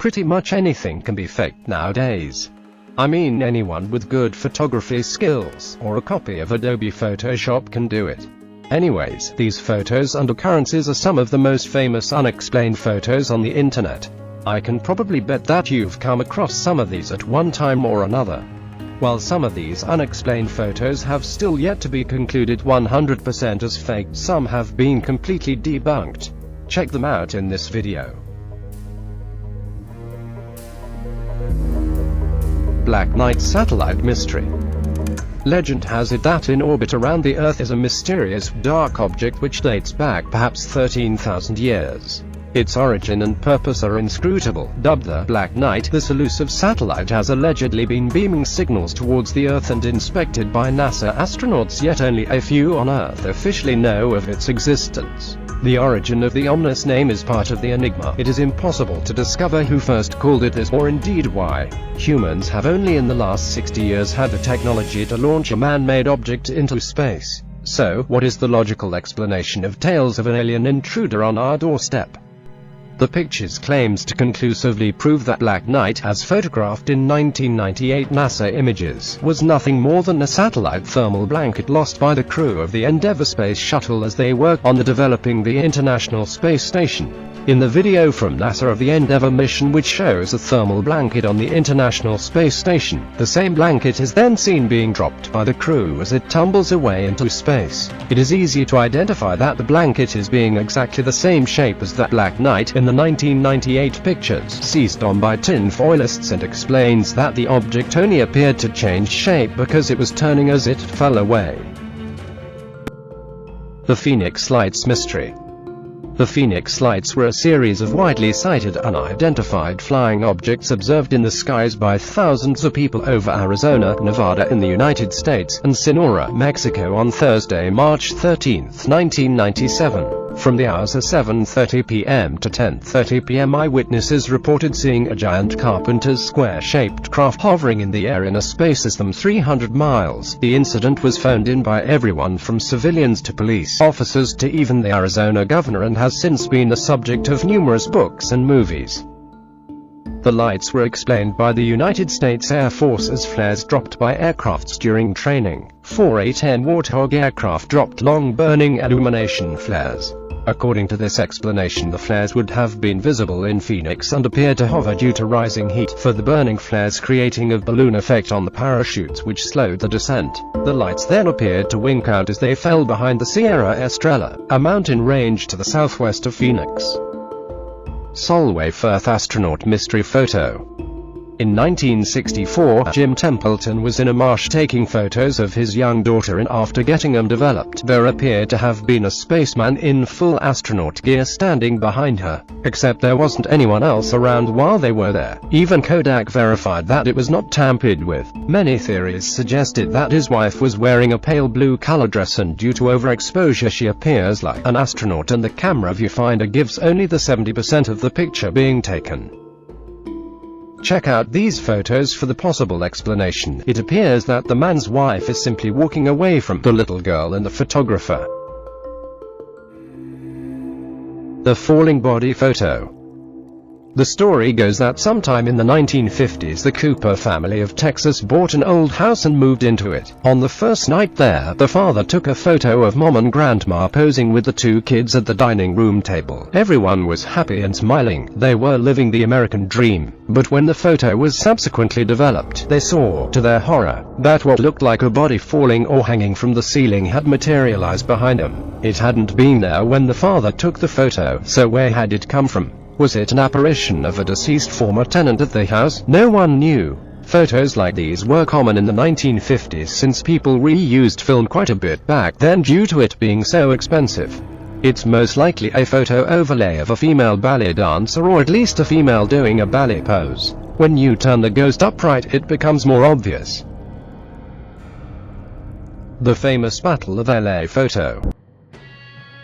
pretty much anything can be faked nowadays. I mean, anyone with good photography skills, or a copy of Adobe Photoshop can do it. Anyways, these photos and occurrences are some of the most famous unexplained photos on the internet. I can probably bet that you've come across some of these at one time or another. While some of these unexplained photos have still yet to be concluded 100% as faked, some have been completely debunked. Check them out in this video. Black Knight Satellite Mystery. Legend has it that in orbit around the Earth is a mysterious, dark object which dates back perhaps 13,000 years. Its origin and purpose are inscrutable. Dubbed the Black Knight, this elusive satellite has allegedly been beaming signals towards the Earth and inspected by NASA astronauts, yet only a few on Earth officially know of its existence. The origin of the ominous name is part of the enigma. It is impossible to discover who first called it this, or indeed why. Humans have only in the last 60 years had the technology to launch a man-made object into space. So, what is the logical explanation of tales of an alien intruder on our doorstep? The pictures claims to conclusively prove that Black Knight, as photographed in 1998 NASA images, was nothing more than a satellite thermal blanket lost by the crew of the Endeavour space shuttle as they worked on developing the International Space Station. In the video from NASA of the Endeavour mission, which shows a thermal blanket on the International Space Station, the same blanket is then seen being dropped by the crew as it tumbles away into space. It is easy to identify that the blanket is being exactly the same shape as that Black Knight in the 1998 pictures, seized on by tinfoilists, and explains that the object only appeared to change shape because it was turning as it fell away. The Phoenix Lights Mystery. The Phoenix Lights were a series of widely sighted unidentified flying objects observed in the skies by thousands of people over Arizona, Nevada in the United States, and Sonora, Mexico on Thursday, March 13, 1997. From the hours of 7:30 p.m. to 10:30 p.m. eyewitnesses reported seeing a giant carpenter's square-shaped craft hovering in the air in a space less than 300 miles. The incident was phoned in by everyone from civilians to police officers to even the Arizona governor, and has since been the subject of numerous books and movies. The lights were explained by the United States Air Force as flares dropped by aircrafts during training. 4 A-10 Warthog aircraft dropped long-burning illumination flares. According to this explanation, the flares would have been visible in Phoenix and appeared to hover due to rising heat for the burning flares, creating a balloon effect on the parachutes which slowed the descent. The lights then appeared to wink out as they fell behind the Sierra Estrella, a mountain range to the southwest of Phoenix. Solway Firth Astronaut Mystery Photo. In 1964, Jim Templeton was in a marsh taking photos of his young daughter, and after getting them developed, there appeared to have been a spaceman in full astronaut gear standing behind her, except there wasn't anyone else around while they were there. Even Kodak verified that it was not tampered with. Many theories suggested that his wife was wearing a pale blue color dress, and due to overexposure she appears like an astronaut, and the camera viewfinder gives only the 70% of the picture being taken. Check out these photos for the possible explanation. It appears that the man's wife is simply walking away from the little girl and the photographer. The Falling Body Photo. The story goes that sometime in the 1950s the Cooper family of Texas bought an old house and moved into it. On the first night there, the father took a photo of mom and grandma posing with the two kids at the dining room table. Everyone was happy and smiling. They were living the American dream. But when the photo was subsequently developed, they saw, to their horror, that what looked like a body falling or hanging from the ceiling had materialized behind them. It hadn't been there when the father took the photo, so where had it come from? Was it an apparition of a deceased former tenant at the house? No one knew. Photos like these were common in the 1950s, since people reused film quite a bit back then due to it being so expensive. It's most likely a photo overlay of a female ballet dancer, or at least a female doing a ballet pose. When you turn the ghost upright, it becomes more obvious. The famous Battle of L.A. photo.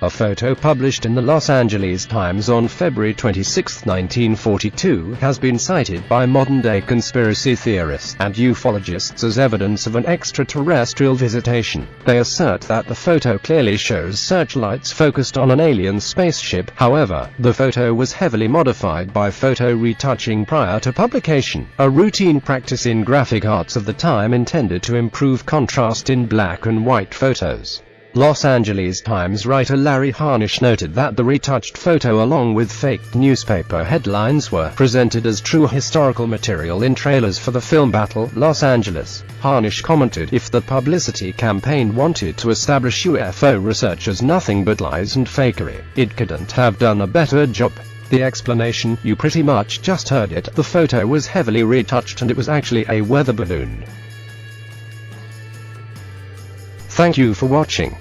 A photo published in the Los Angeles Times on February 26, 1942, has been cited by modern-day conspiracy theorists and ufologists as evidence of an extraterrestrial visitation. They assert that the photo clearly shows searchlights focused on an alien spaceship. However, the photo was heavily modified by photo retouching prior to publication, a routine practice in graphic arts of the time intended to improve contrast in black and white photos. Los Angeles Times writer Larry Harnish noted that the retouched photo along with faked newspaper headlines were presented as true historical material in trailers for the film Battle of Los Angeles. Harnish commented, "If the publicity campaign wanted to establish UFO research as nothing but lies and fakery, it couldn't have done a better job." The explanation: "You pretty much just heard it. The photo was heavily retouched and it was actually a weather balloon." Thank you for watching.